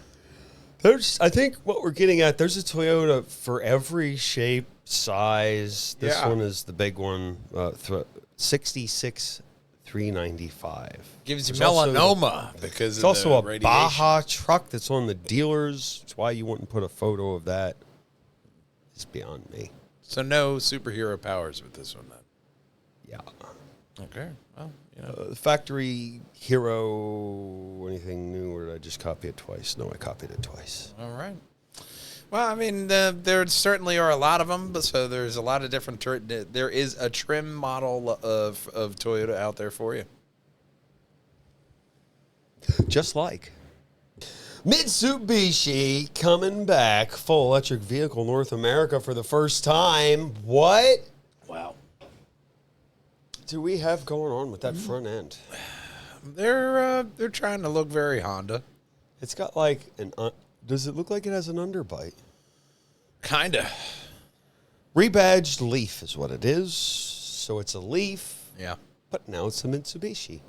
think what we're getting at, there's a Toyota for every shape, size. This one is the big one, 66,395. Gives you There's also melanoma because It's of also the a radiation. Baja truck that's on the dealers. That's why you wouldn't put a photo of that. It's beyond me. So no superhero powers with this one, then. Yeah. Okay. Well, Factory hero, anything new, or did I just copy it twice? No, I copied it twice. All right. Well, I mean, there certainly are a lot of them, but so there's a lot of different. There is a trim model of Toyota out there for you. Just like Mitsubishi coming back, full electric vehicle North America for the first time. What? Wow. Do we have going on with that front end? They're trying to look very Honda. It's got like does it look like it has an underbite? Kinda. Rebadged Leaf is what it is. So it's a Leaf, Yeah. but now it's a Mitsubishi.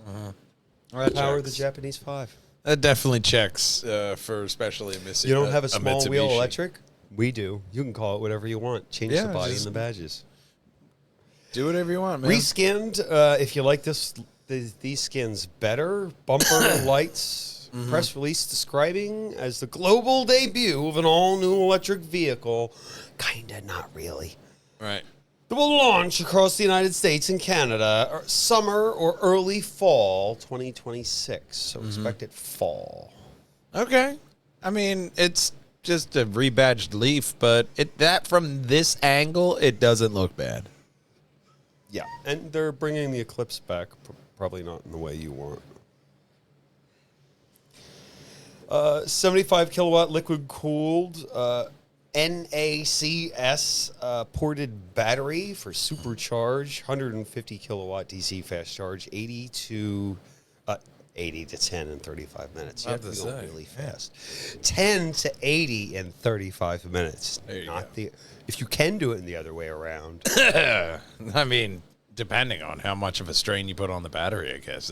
That Power of the checks. Japanese 5. That definitely checks for especially a Mitsubishi. You don't have a small wheel Mitsubishi. electric? We do. You can call it whatever you want. Change Yeah, the body just- and the badges. Do whatever you want, man. Reskinned, if you like these skins better. Bumper lights. Press release describing as the global debut of an all-new electric vehicle. Kinda, not really. Right. That will launch across the United States and Canada summer or early fall 2026. So expect it fall. Okay. I mean, it's just a rebadged Leaf, but from this angle, it doesn't look bad. Yeah, and they're bringing the Eclipse back, probably not in the way you want. 75 kilowatt liquid cooled NACS ported battery for supercharge, 150 kilowatt DC fast charge, 80 to 10 in 35 minutes. You have to go really fast. 10 to 80 in 35 minutes. There you go. If you can do it in the other way around. I mean, depending on how much of a strain you put on the battery, I guess.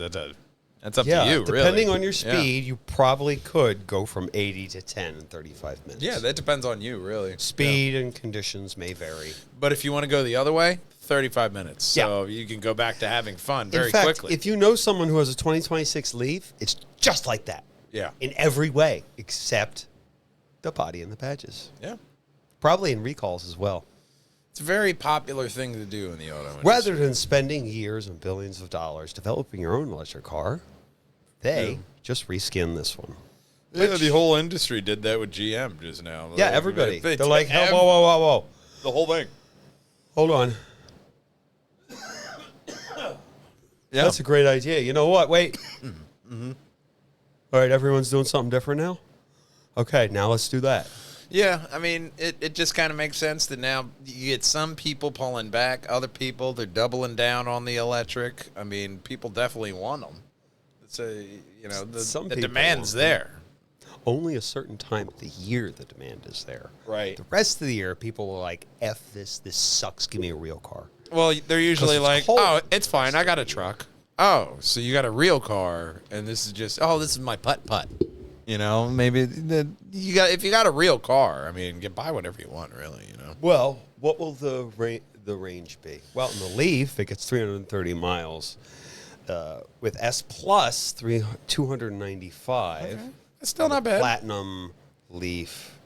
That's up to you, really. Depending on your Yeah. speed, you probably could go from 80 to 10 in 35 minutes. Yeah, that depends on you, really. Speed and conditions may vary. But if you want to go the other way, 35 minutes. Yeah. So you can go back to having fun very In fact, quickly. if you know someone who has a 2026 Leaf, it's just like that. Yeah. In every way, except the body and the badges. Yeah. Probably in recalls as well. It's a very popular thing to do in the auto industry. Rather than spending years and billions of dollars developing your own electric car, they just reskin this one. Yeah, the whole industry did that with GM just now. Yeah, everybody. They They're like, did whoa. the whole thing. Hold on. Yeah. That's a great idea. You know what? Wait. All right, everyone's doing something different now? Okay, now let's do that. Yeah, I mean, it just kind of makes sense that now you get some people pulling back, other people, they're doubling down on the electric. I mean, people definitely want them. It's a, Some the people demand's want them. there. Only a certain time of the year the demand is there. Right. The rest of the year, people are like, F this sucks, give me a real car. Well, they're usually 'Cause it's like, cold. oh, it's fine, I got a truck. Oh, so you got a real car, and this is just, this is my putt-putt. Maybe if you got a real car, I mean, buy whatever you want, really, Well, what will the range be? Well, in the Leaf, it gets 330 miles. With S Plus, 295. Okay. It's still not bad. Platinum Leaf,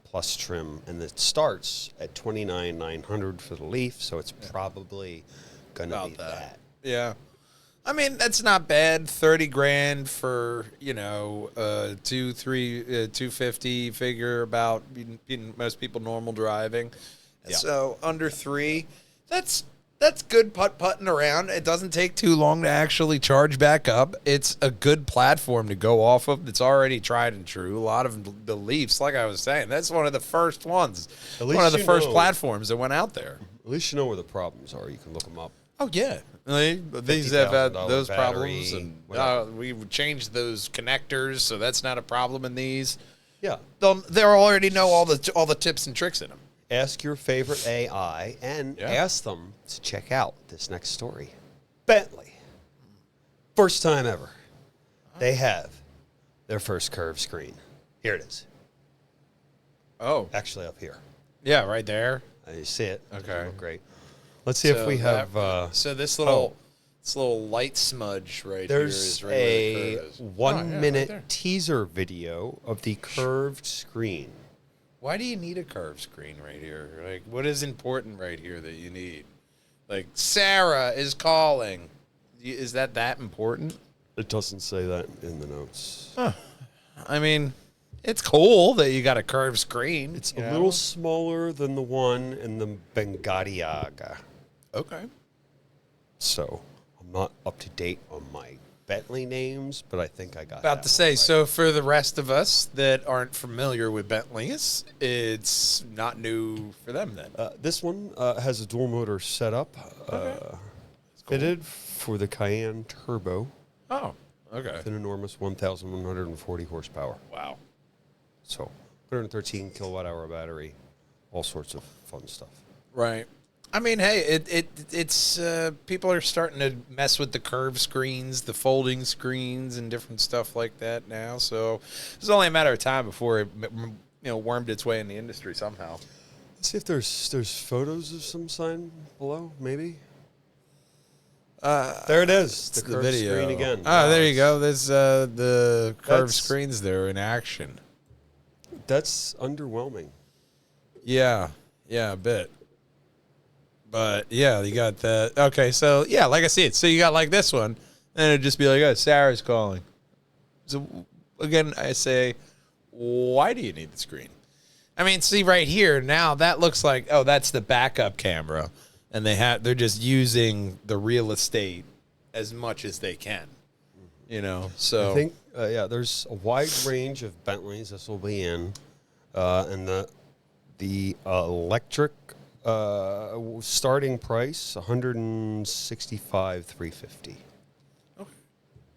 plus trim, and it starts at 29,900 for the Leaf, so it's probably going to be that. Yeah. I mean, that's not bad. 30 grand for, 250 figure about most people normal driving. Yeah. So under 3, that's good putting around. It doesn't take too long to actually charge back up. It's a good platform to go off of. It's already tried and true. A lot of the Leafs, like I was saying, that's one of the first ones. At least One of the you first know. platforms that went out there. At least you know where the problems are. You can look them up. Oh, yeah. These have had $50,000 those battery, problems, and whatever. we've changed those connectors, so that's not a problem in these. Yeah. They already know all the tips and tricks in them. Ask your favorite AI and Yeah. ask them to check out this next story. Bentley. First time ever. They have their first curved screen. Here it is. Oh, Actually up here. yeah, right there. You see it. Okay. Oh, great. Let's see if we have... so this little light smudge right here there's is right where a the curve is. 1 Oh, yeah, right minute there. teaser video of the curved screen. Why do you need a curved screen right here? Like, what is important right here that you need? Like, Sarah is calling. Is that important? It doesn't say that in the notes. I mean, it's cool that you got a curved screen. It's a little smaller than the one in the Bengadiaga. okay. So I'm not up to date on my Bentley names, but I think I got About that to say, one right. so for the rest of us that aren't familiar with Bentleys, it's not new for them then. This one has a dual motor setup, fitted for the Cayenne Turbo Oh, okay. with an enormous 1,140 horsepower. Wow. So 113 kilowatt hour battery, all sorts of fun stuff. Right. I mean, hey, it's people are starting to mess with the curved screens, the folding screens, and different stuff like that now. So it's only a matter of time before it, wormed its way in the industry somehow. Let's see if there's photos of some sign below, maybe. There it is, the curved screen again. Oh, there you go. There's the curved That's- screens there in action. That's underwhelming. Yeah, a bit. But yeah, you got that. Okay, so yeah, like I see it. So you got like this one, and it'd just be like, oh, Sarah's calling. So again, I say, why do you need the screen? I mean, see right here now, that looks like, oh, that's the backup camera, and they're just using the real estate as much as they can. So I think, there's a wide range of Bentleys this will be in, and the electric starting price $165,350. okay,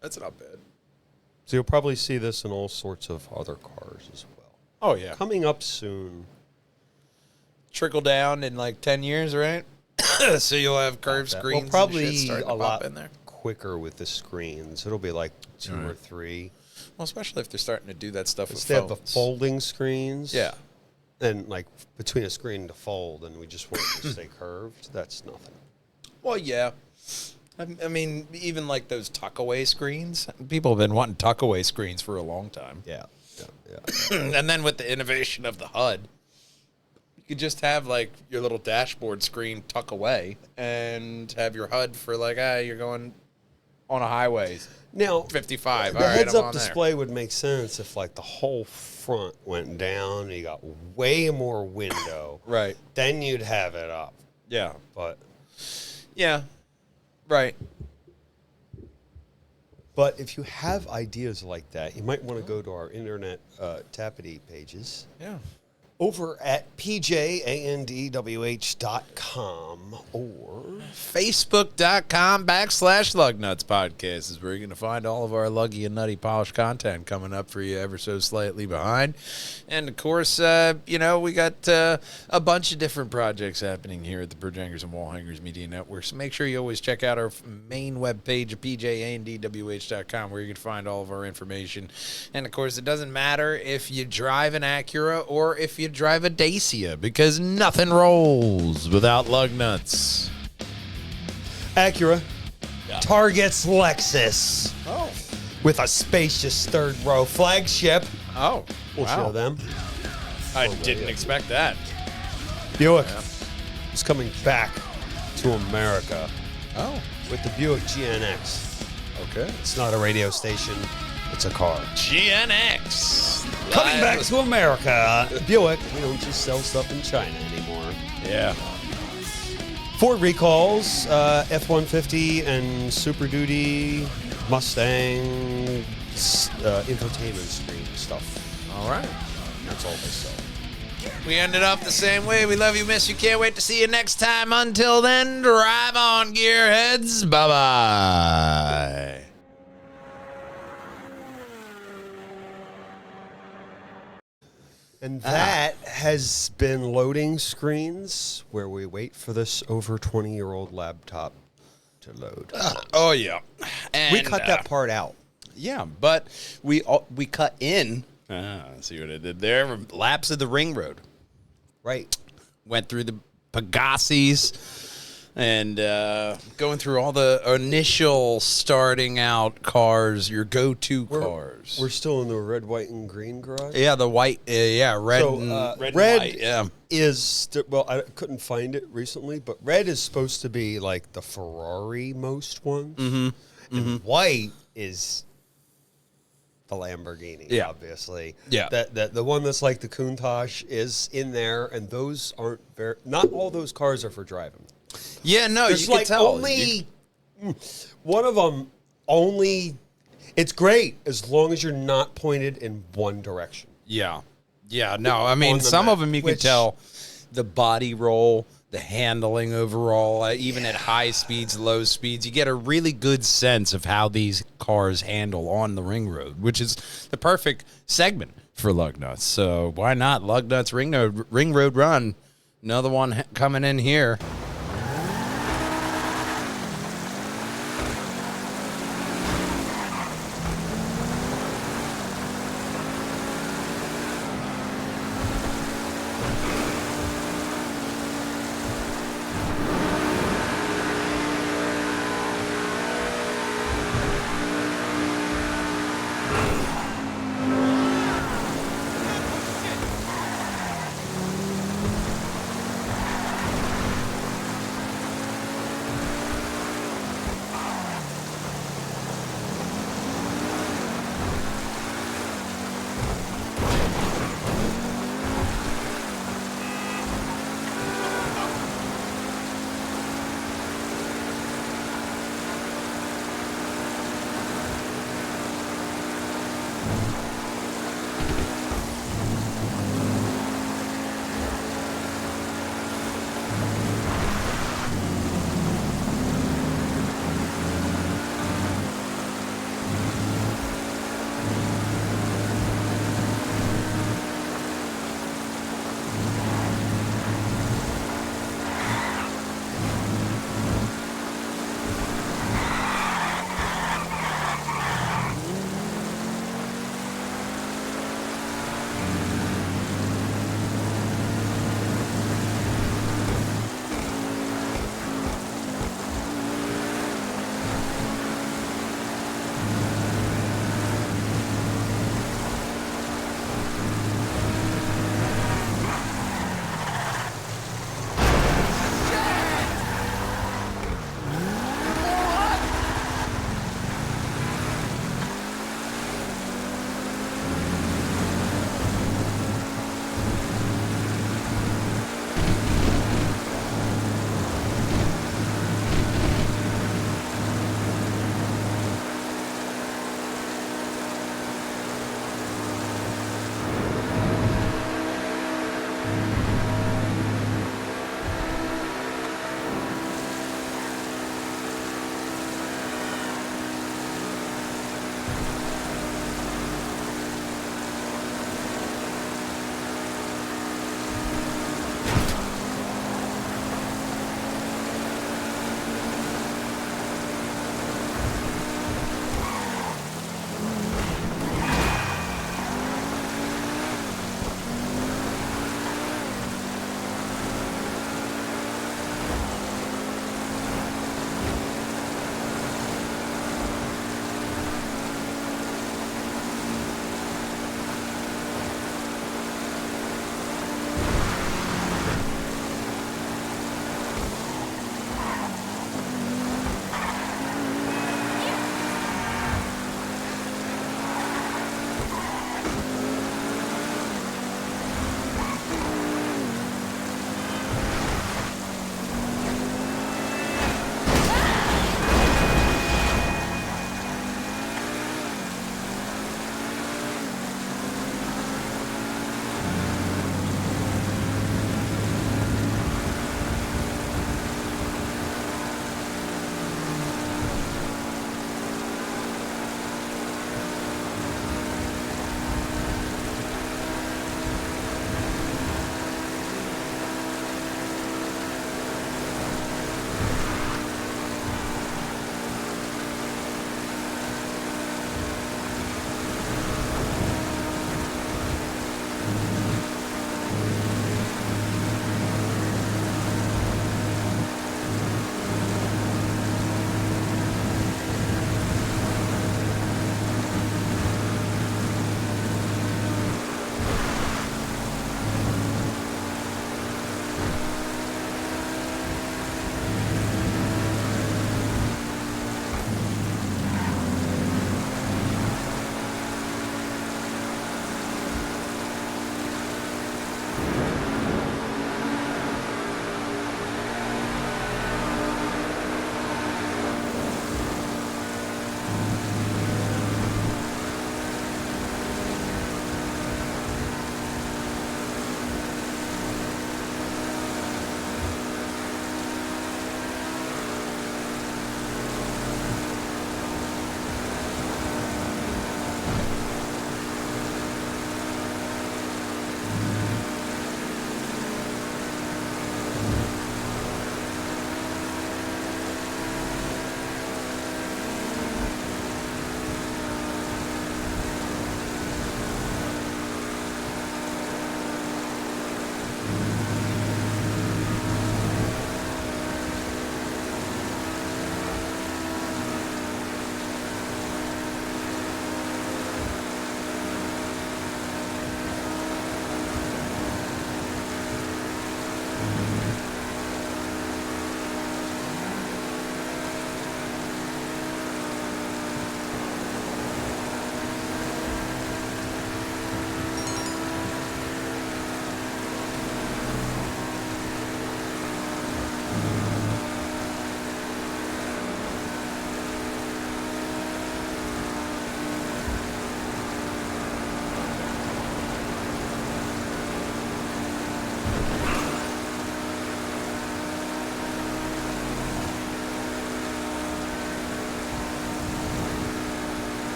that's not bad. So you'll probably see this in all sorts of other cars as well. Oh yeah, Coming up soon. trickle down in like 10 years, right? So you'll have curved Well, screens. probably and shit starting to a pop lot in there. quicker with the screens. It'll be like 2 or 3. Well, especially if they're starting to do that stuff with Instead of the phones. folding screens. Yeah. And like between a screen to fold, and we just want it to stay curved. That's nothing. Well, yeah. I mean, even like those tuck-away screens. People have been wanting tuck-away screens for a long time. Yeah. And then with the innovation of the HUD, you could just have like your little dashboard screen tuck away and have your HUD for like, you're going on a highway. Now, 55. The All right, I'm heads-up on display would make sense if like the whole front went down and you got way more window. Right. Then you'd have it up. Yeah. But Yeah. Right. But if you have ideas like that, you might want to go to our internet Tappity pages. Yeah. Over at pjandwh.com or Facebook.com/Lugnutz Podcast is where you're going to find all of our luggy and nutty polished content coming up for you ever so slightly behind. And, of course, we got a bunch of different projects happening here at the Perjangers and Wallhangers Media Network. So make sure you always check out our main webpage at pjandwh.com where you can find all of our information. And, of course, it doesn't matter if you drive an Acura or if you drive a Dacia, because nothing rolls without Lugnutz. Acura targets Lexus with a spacious third row flagship. Oh, We'll show them. I didn't expect that. Buick is coming back to America Oh, with the Buick GNX. okay. It's not a radio station, it's a car. GNX. Coming back to America. Buick, we don't just sell stuff in China anymore. Yeah. Ford recalls, F-150 and Super Duty, Mustang, infotainment screen stuff. All right. That's all they sell. We ended up the same way. We love you, miss you. Can't wait to see you next time. Until then, drive on, gearheads. Bye-bye. And that has been loading screens where we wait for this over 20-year-old laptop to load. Oh, yeah. And, We cut that part out. Yeah, but we cut in. See what I did there? Laps of the ring road. Right. Went through the Pegassis and going through all the initial starting out cars, your go-to cars. We're still in the red, white, and green garage. Yeah, the white, red, So, and, red, red and white, yeah. is, well, I couldn't find it recently, but red is supposed to be like the Ferrari most ones. Mm-hmm. And white is the Lamborghini, obviously. Yeah. The one that's like the Countach is in there, and those aren't very, not all those cars are for driving. Yeah, no, There's you like can tell. only one of them only. It's great as long as you're not pointed in one direction. Yeah, no, I mean, On the some map, of them you can which- tell the body roll, the handling overall, even at high speeds, low speeds, you get a really good sense of how these cars handle on the ring road, which is the perfect segment for Lugnutz. So why not Lugnutz Ring Road Run? Another one coming in here.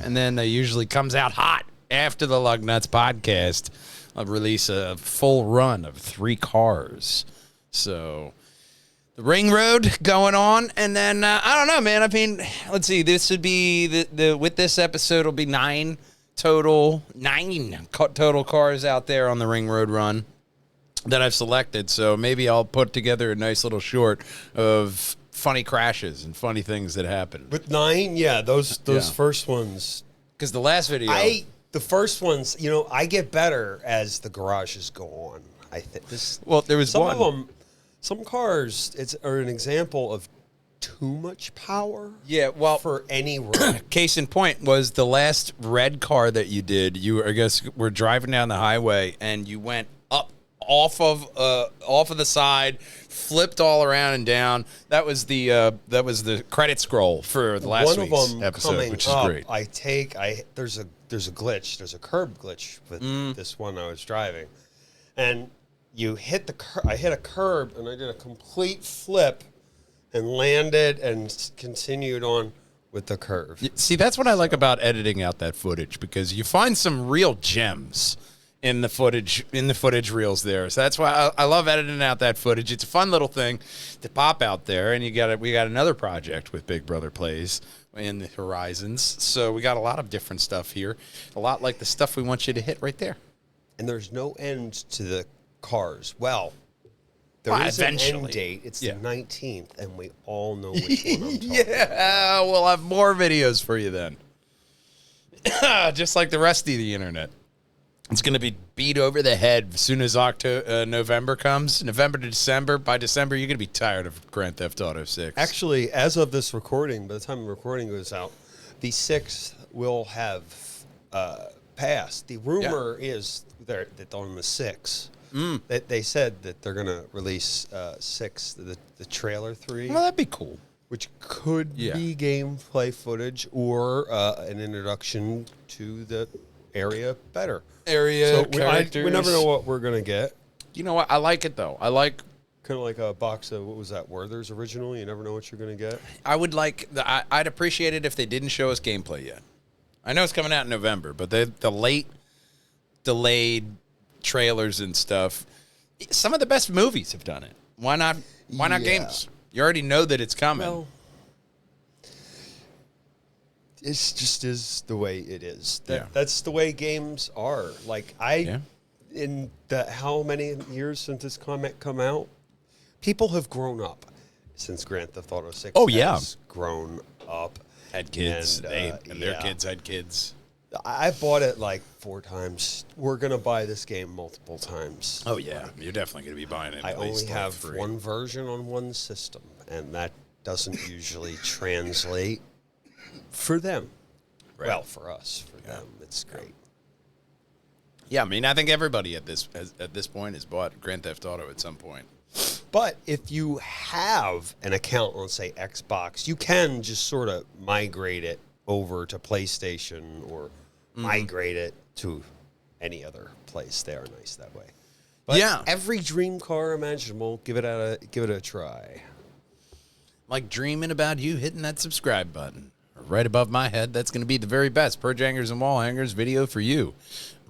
and then usually comes out hot after the Lugnutz podcast. I'll release a full run of 3 cars. So the ring road going on, and then I don't know, man. I mean, let's see. This would be the with this episode, it'll be 9 total cars out there on the ring road run that I've selected. So maybe I'll put together a nice little short of funny crashes and funny things that happened. With 9, yeah, those first ones. Because the last video, the first ones, I get better as the garages go on. I think there was some one of them. Some cars are an example of too much power. Yeah, well, for any road. Case in point was the last red car that you did. You, I guess, were driving down the highway and you went up off of the side, flipped all around and down. That was the credit scroll for the last week's episode, which is great. There's a glitch. There's a curb glitch with this one I was driving, and you hit I hit a curb and I did a complete flip and landed and continued on with the curve. See, that's what I like about editing out that footage, because you find some real gems in the footage reels there. So that's why I love editing out that footage. It's a fun little thing to pop out there, and we got another project with Big Brother Plays in the horizons. So we got a lot of different stuff here, a lot like the stuff we want you to hit right there. And there's no end to the cars. Well, there is an end date. It's the 19th, and we all know which one I'm talking about. We'll have more videos for you then. Just like the rest of the internet. It's going to be beat over the head as soon as November comes. November to December. By December, you're going to be tired of Grand Theft Auto 6. Actually, as of this recording, by the time the recording goes out, the 6th will have passed. The rumor is that on the 6th, that they said that they're going to release 6, the trailer 3. Well, that'd be cool. Which could be gameplay footage or an introduction to the area better. Characters. We never know what we're going to get. You know what? I like it, though. I like... Kind of like a box of, what was that, Werther's original? You never know what you're going to get. I would like... I'd appreciate it if they didn't show us gameplay yet. I know it's coming out in November, but the late delayed trailers and stuff, some of the best movies have done it. Why not games? You already know that it's coming. Well, it just is the way it is. That's the way games are. Like, in the how many years since this comic come out, people have grown up since Grand Theft Auto 6 has grown up. Had kids, and their kids had kids. I bought it like 4 times. We're going to buy this game multiple times. Oh, yeah. You're definitely going to be buying it. I only have one version on one system, and that doesn't usually translate for them. Right. Well, for us, for them, it's great. Yeah, I mean, I think everybody at this point has bought Grand Theft Auto at some point. But if you have an account on, say, Xbox, you can just sort of migrate it over to PlayStation or migrate it to any other place. They are nice that way. But every dream car imaginable, give it a try. Like dreaming about you hitting that subscribe button. Right above my head, that's going to be the very best Perjangers and Wallhangers video for you.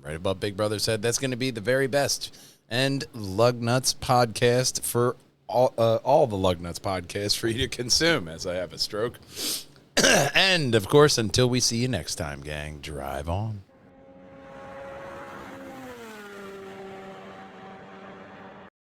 Right above Big Brother's head, that's going to be the very best. And Lugnutz Podcast for all the Lugnutz podcasts for you to consume as I have a stroke. And, of course, until we see you next time, gang, drive on.